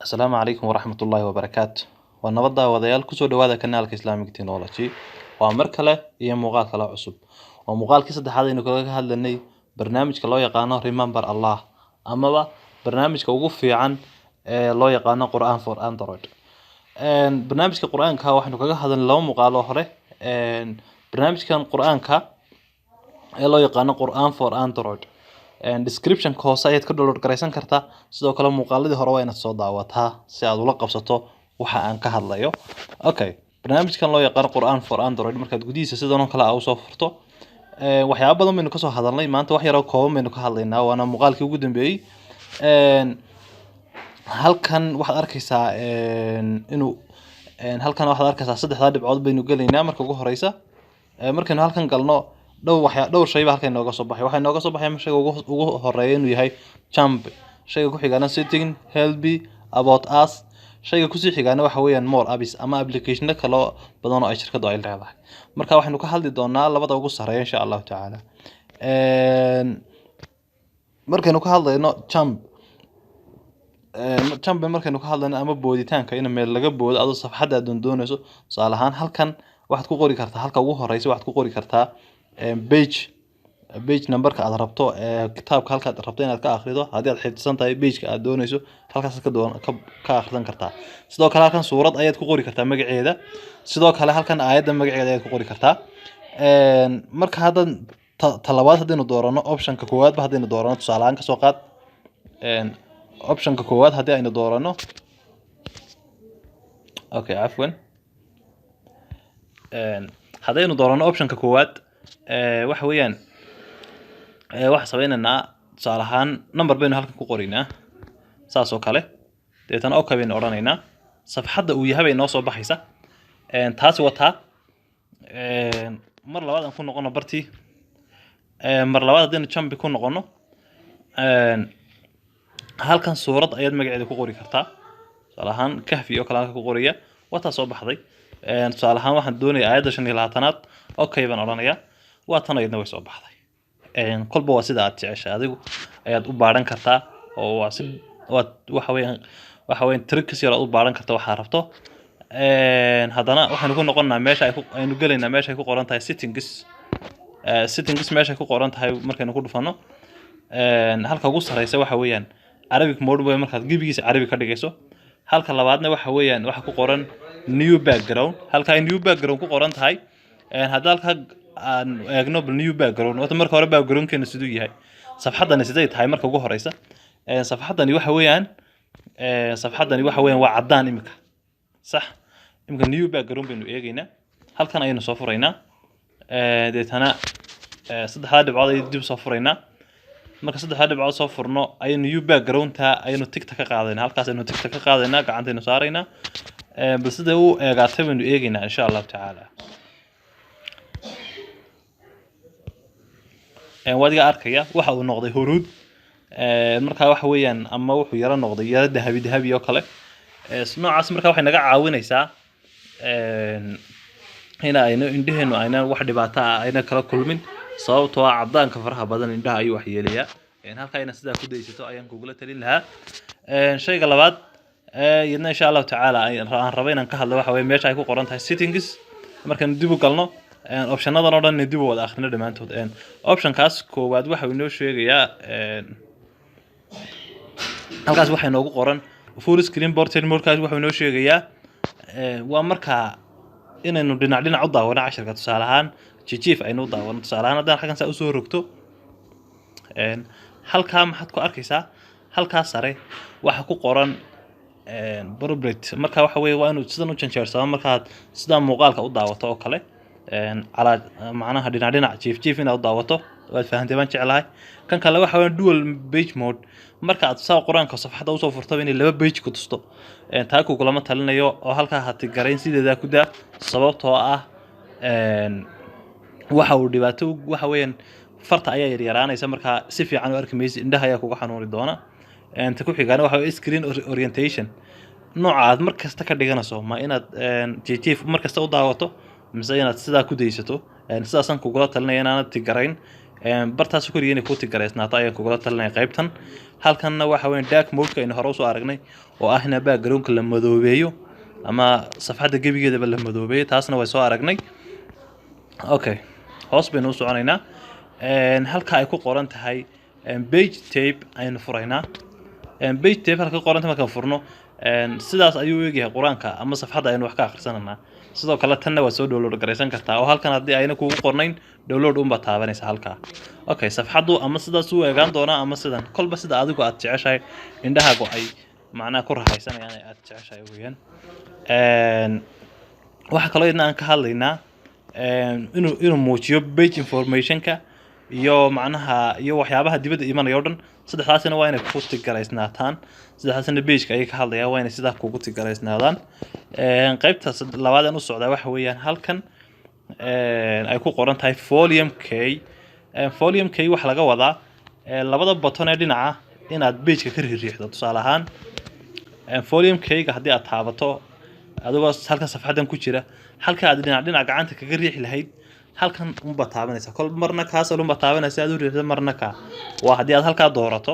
السلام عليكم ورحمة الله وبركاته ونبض وضيال كسو دوادا كنالك إسلامي تكنولوجي ومركلة هي مقال كلا عصب ومقال كيس هذا إنه كذا هذا برنامج كلا يقانا ريمبر الله أما با برنامج كوقف عن لا يقانا قرآن فور أندرويد برنامج كقرآن كا وحنا كذا هذا لو مقال آخره برنامج كان قرآن كا لا يقانا قرآن فور أندرويد description hoose ayaad ka download gareysan kartaa sidoo kale muuqaaladii hore waa inaad soo daawataa si aad ula qabsato waxa aan ka hadlayo okay barnaamijkan loo yaqaan Qur'an for Android markaad gudihiisa sidoo kale aad soo furto waxyaabo badan baynu ka soo hadalnay maanta wax yar oo kooban baynu ka hadlaynaa waana muuqaalkii ugu dambeeyay halkan waxaad arkaysaa inuu halkan waxaad arkaysaa saddexda dhibcood baynu galeynaa marka ugu horeysa markaynu halkan galno dhowr shay baa halkan inooga soo baxay waxa inooga soo baxay shayga ugu horeeya inuu yahay jump shayga ku xigana setting help about us shayga ku sii xigana waxa weeyaan more apps ama application kale badan oo ay shirkadu ay leedahay marka waxaynu ka hadli doonaa labada ugu sareeya insha Allah taala markaynu ka hadlayno jump markaynu ka hadlayno ama booditaanka in meel laga boodo adoo safxada aad doonayso tusaale ahaan halkan waxaad ku qori kartaa halka ugu horeysa waxaad ku qori kartaa page number ka aad rabto kitaabka halka aad rabto inaad ka akhrido hadii aad xifdisan tahay page ka aad doonayso halkaas ka akhrisan kartaa sidoo kale halkan suurad ayaad ku qori kartaa magaceeda sidoo kale halkan aayada magaceeda ayaad ku qori kartaa marka hadan talabaad hadaynu doorano option ka koowaad ba hadaynu doorano tusaale ahaan ka soo qaad option ka koowaad hadii aynu doorano okay afwan hadaynu doorano option ka koowaad waxa weeyaan waxa sameeynaa tusaale ahaan number baynu halkan ku qorinaa saas oo kale deetan oo kabeen oranaynaa safxadda uu yahay bay noo soo baxaysa taasi wata mar labaad aan ku noqono bartii mar labaad hadaynu jump ku noqono halkan suurad ayaad magaceeda ku qori kartaa tusaale ahaan kahfi oo kale halka ku qoriya wata soo baxday tusaale ahaan waxaan doonayaa aayadda 25aad okay baan oranayaa waa tan ayadna way soo baxday kolba waa sida aad jeceshahay adigu ayaad u baaran kartaa oo waxa weeyaan tricks yar aad u baaran kartaa waxa rabto hadana waxaan ku noqonnaa meesha aynu galeynaa meesha ay ku qoran tahay settings meesha ay ku qoran tahay markaynu ku dhufano halka ugu sareysa waxa weeyaan Arabic mode way markaad gibigiisa Arabic ka dhigayso halka labaadna waxa weeyaan waxa ku qoran new background halka ay new background ku qoran tahay hadalka aan eegno new background wata marka hore background-keena sidoo yahay safxadani sidee tahay marka ugu horeysa safxadani waxa weeyaan waa cadaan imika sax imika new background baynu eegaynaa halkan ayaynu soo furaynaa deetana saddexda dhibcood ay dib soo furaynaa marka saddexda dhibcood soo furno ayaynu new background-ta ayaynu tigta ka qaadaynaa halkaas ayaynu tigta ka qaadaynaa gacantaynu saaraynaa bal sida uu eegaatay baynu eegaynaa insha Allah taala wadiga arkaya waxa uu noqday huruud marka waxa weeyaan ama wuxuu yara noqday yara dahabi oo kale noocaas marka waxay naga caawinaysaa ina aynu indheenu ayna wax dhibaato ah ayna kala kulmin sababtoo ah cadaanka faraha badan indhaha ay wax yeelaya halka ayna sida ku deysato ayaan kugula talin lahaa shayga labaad yadna insha Allah taala aan rabo inaan ka hadlo waxa weey meesha ay ku qoran tahay settings markaan dib u galno optionadan oo dhan dib u wada akhrino dhamaantood option kaas koowaad waxa uu inoo sheegayaa halkaas waxa inoogu qoran full screen portrait mode kaas waxa uu inoo sheegayaa waa marka inaynu dhinac u daawano casharka tusaale ahaan jiif aynu daawano tusaale ahaan hadaan halkan u soo rogto halka maxaad ku arkaysaa halkaas sare waxa ku qoran portrait marka waxa weey waa inuu sidan u janjeersado markaad sida muuqaalka u daawato oo kale على معناها دينا جيف inaad daawato waad fahanteen baan jeclahay kan kale waxa weyn dual page mode marka aad soo qoraanka safxada u soo furto in laba page ku tusto taa ku kulama talinayo oo halka hati gareyn sideeda ku daa sababtoo ah waxa uu dhibaato waxa weyn farta ayaa yaraanaysa marka si fiican u arkimaysid indhaha ayaa kugu xanuuni doona inta ku xigana waxa screen orientation noocaad markasta ka dhiganayso ma inaad jiif markasta u daawato مثلا سدا كوديساتو سدا سان كوغلا تلنا inaanad tigarayn bartaas ku riyeena ku tigareysnaata ayaan kugula talinay qaybtan halkanna waxa weyn dark mode-ka in hore u soo aragnay oo ahna background-ka la madoobeeyo ama safxadda gebigeedaba la madoobeeyo taasna way soo aragnay okay hoos baynu u soconaynaa halka ay ku qoran tahay page tape aynu furaynaa page tape halka qoran tahay markaan furno sidaas ayuu eegyahay quraanka ama safxadda aynu wax ka akhrisanana sidoo kale tanna waa soo download gareysan kartaa oo halkan hadii ayna kugu qornayn download uma taabanaysa halka okay safxaddu ama sidaas uu eegan doona ama sidan kolba sida adigu aad jeceshahay indhahaagu ay macnaha ku raaxaysanayaan aad jeceshahay weeyaan waxa kale oo aan ka hadlaynaa inuu muujiyo page information-ka iyo macnaha iyo waxyaabaha dibadda imanaya oo dhan saddexdaasina waa inay ku tigareysnaataan saddexdaasina page-ka ay ka hadlayaan waa inay sidaa kugu tigareysnaadaan qaybta labaad aan u socdaa waxa weeyaan halkan ay ku qoran tahay volume K waxa laga wadaa labada button ee dhinaca inaad page-ka ka riixdo tusaale ahaan volume K-ga hadii aad taabato adigoo halka safxadan ku jira halka aad dhinaca gacanta kaga riixi lahayd halkan uma taabanaysa kol marna kaas uma taabanaysa aad u riixdo marna ka waa hadii aad halka doorato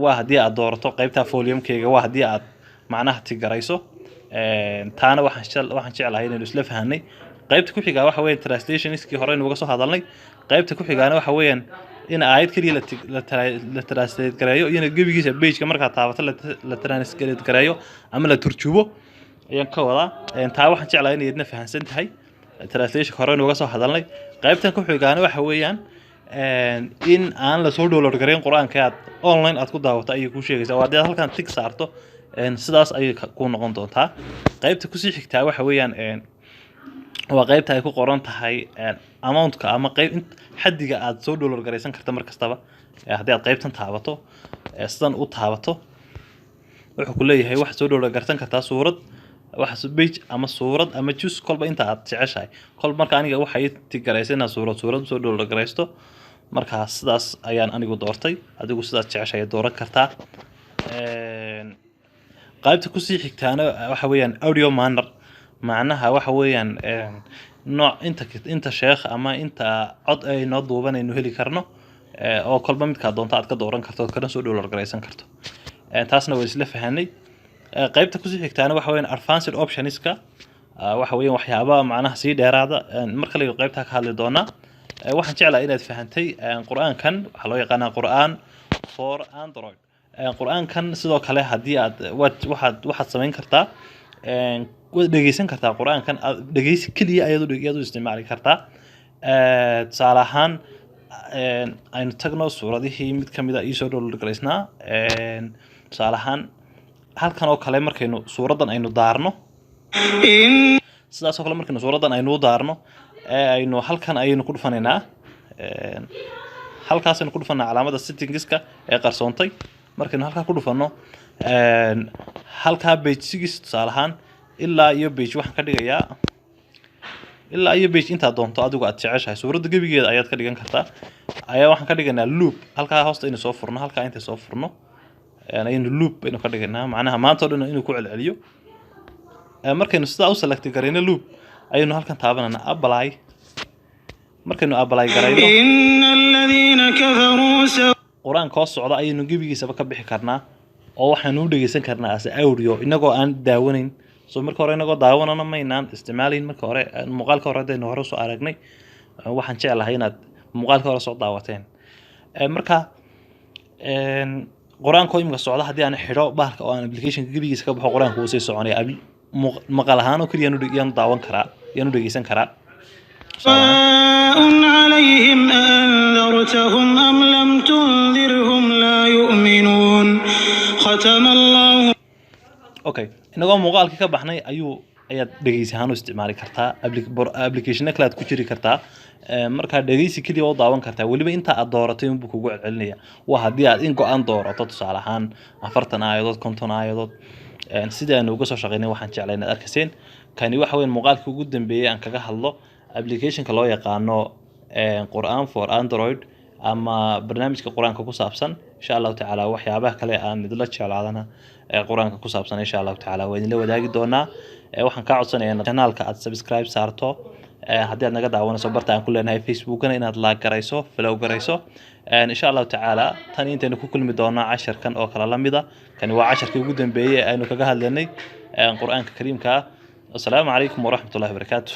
waa hadii aad doorato qaybta volume K-ga waa hadii aad macnaha tigarayso taana waxaan jeclahay inaan isla fahanay qaybta ku xiga waxa weeyaan translation-iskii hore inuu uga soo hadalnay qaybta ku xigana waxa weeyaan in aayad kaliya la translate gareeyo iyo gebigiisa page-ka marka taabato la translate gareeyo ama la turjubo ayaan ka wadaa taa waxaan jeclahay inay idna fahansan tahay translation hore inuu uga soo hadalnay qaybtan ku xigana waxa weeyaan in aan la soo download gareyn quraanka aad online aad ku daawato ay ku sheegaysaa waa hadii halkan tick saarto sidaas ay ku noqon doontaa qaybta ku sii xigtaa waxa weeyaan waa qaybta ay ku qoran tahay amount-ka ama qayb xaddiga aad soo download gareysan karta mar kastaba hadii aad qaybtan taabato sidan u taabato wuxuu ku leeyahay wax soo download gareysan kartaa suurad wax page ama suurad ama juice kolba inta aad jeceshahay kol marka aniga waxay tigareysana suurad soo download gareysto marka sidaas ayaan anigu doortay adigu sidaas jeceshahay dooran kartaa qaybta ku sii xigtaana waxa weeyaan audio manner macnaha waxa weeyaan nooc inta sheekh ama inta cod ay noo duubanayno heli karno oo kolba midka doonta aad ka dooran karto kana soo download gareysan karto taasna way isla fahanay qaybta ku sii xigtaana waxa weeyaan advanced options-ka waxa weeyaan waxyaabaha macnaha si dheeraada marka la qaybta ka hadli doona waxaan jeclahay inaad fahantay quraankan waxa loo yaqaan quraan for android quraankan sidoo kale hadii aad waxaad samayn kartaa waad dhageysan kartaa quraankan dhageysi kaliya ayadu isticmaali kartaa tusaale ahaan aynu tagno suuradihii mid kamid ah soo download gareysnaa tusaale ahaan halkan oo kale markaynu suuradan aynu daarno sidaas oo kale markaynu suuradan aynu daarno aynu halkan aynu ku dhufanaynaa halkaas aynu ku dhufanaa calaamada settings-ka ee qarsoontay markaynu halka ku dhufano halka page 6 tusaale ahaan ilaa iyo page waxaan ka dhigayaa ilaa iyo page inta doonto adigu aad jeceshahay suurada gebigeeda ayaad ka dhigan kartaa ayaa waxaan ka dhiganaa loop halka hoosta inuu soo furno halka inta soo furno aynu loop aynu ka dhiganaa macnaha maanta oo dhan inuu ku celceliyo markaynu sidaa u select gareyno loop aynu halkan taabanana apply markaynu apply gareyno innal ladina kafaru quraanka oo socda aynu gebigiisaba ka bixi karnaa oo waxaan u dhageysan karnaa as audio inagoo aan daawanayn soo marka hore inagoo daawanana maynaan isticmaalin marka hore muuqaalka hore hadaynu hore soo aragnay waxaan jeclahay inaad muuqaalka hore soo daawateen marka quraanka imika socda hadii aan xidho bahalka oo aan application gebigiisa ka baxo quraanka uu sii soconaya maqal ahaan oo kaliya yaan daawan karaa yaan u dhageysan karaa عليهم أنذرتهم أم لم تنذرهم لا يؤمنون ختم الله okay inagoo muuqaalka ka baxnay ayaad dhageysahaan u isticmaali kartaa application kale aad ku jiri kartaa marka dhageysi kaliya oo daawan kartaa waliba inta aad dooratay inuu kugu celcelinaya waa hadii aad in go'aan doorato tusaale ahaan 40 aayadood 50 aayadood sida aan uga soo shaqeynay waxaan jeclahay inaad arkaseen kani waxa weyn muuqaalka ugu dambeeyay aan kaga hadlo application-ka loo yaqaano Quran for Android ama barnaamijka quraanka ku saabsan insha Allah taala waxyaabaha kale aan idla jeclaadana quraanka ku saabsan insha Allah taala waan idin la wadaagi doonaa waxaan ka codsanayaa channel-ka aad subscribe saarto haddii aad naga daawanayso barta aan ku leenahay facebookana inaad like garayso follow garayso insha Allah tacaala tan intaynu ku kulmi doonaa casharkan oo kala lamida kani waa casharkii ugu dambeeyay aynu kaga hadlaynay quraanka kariimka. Assalaamu calaykum wa rahmatullahi wa barakaatuh.